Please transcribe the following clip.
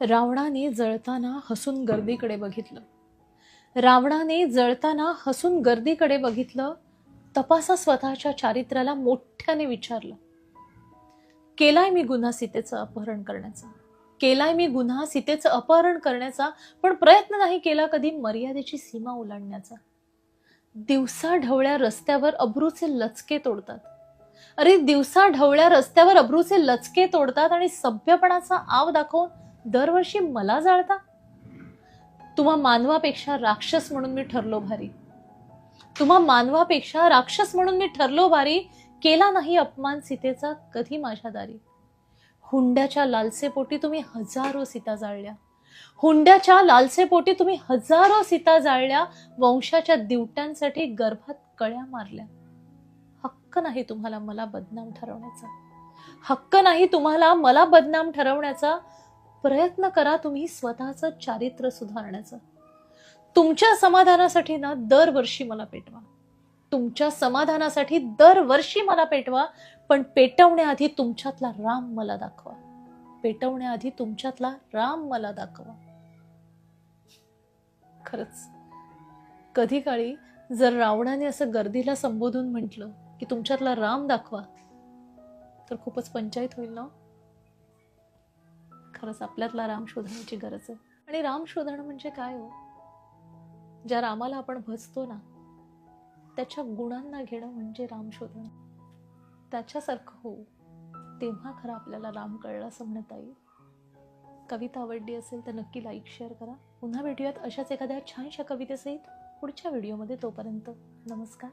रावणाने जळताना हसून गर्दीकडे बघितलं. रावणाने जळताना हसून गर्दीकडे बघितलं. तपासा स्वतःच्या चारित्र्याला मोठ्याने विचारलं. केलाय मी गुन्हा सीतेचं अपहरण करण्याचा, केलाय मी गुन्हा सीतेचं अपहरण करण्याचा, पण प्रयत्न नाही केला कधी मर्यादेची सीमा ओलांडण्याचा. दिवसा ढवळ्या रस्त्यावर अब्रूचे लचके तोडतात. अरे दिवसा ढवळ्या रस्त्यावर अब्रूचे लचके तोडतात आणि सभ्यपणाचा आव दाखवून दरवर्षी मला जाळता. तुम्हा मानवापेक्षा राक्षस म्हणून मी ठरलो भारी. तुम्हा मानवापेक्षा राक्षस म्हणून मी ठरलो भारी. केला नाही अपमान सीतेचा कधी माझ्या दारी. हुंड्याच्या लालसेपोटी तुम्ही हजारो सीता जाळल्या. हुंड्याच्या लालसेपोटी तुम्ही हजारो सीता जाळल्या. वंशाच्या दिवट्यांसाठी गर्भात कळ्या मारल्या. हक्क नाही तुम्हाला मला बदनाम ठरवण्याचा. हक्क नाही तुम्हाला मला बदनाम ठरवण्याचा. प्रयत्न करा तुम्ही स्वतःचं चारित्र्य सुधारण्याचा. तुमच्या समाधानासाठी ना दरवर्षी मला पेटवा. तुमच्या समाधानासाठी दरवर्षी मला पेटवा. पण पेटवण्याआधी तुमच्यातला राम मला दाखवा. पेटवण्याआधी तुमच्यातला राम मला दाखवा. खरंच कधी काळी जर रावणाने असं गर्दीला संबोधून म्हटलं की तुमच्यातला राम दाखवा, तर खूपच पंचायत होईल ना. खरंच आपल्यातला राम शोधण्याची गरज आहे. आणि राम शोधणं म्हणजे काय हो? ज्या रामाला आपण भजतो ना, त्याच्या गुणांना घेणं म्हणजे राम शोधणं. त्याच्यासारखं हो, तेव्हा खरं आपल्याला राम कळलं असं म्हणता येईल. कविता आवडली असेल तर नक्की लाईक शेअर करा. पुन्हा भेटूयात अशाच एखाद्या छानशा कवितेसहित पुढच्या व्हिडिओमध्ये. तोपर्यंत नमस्कार.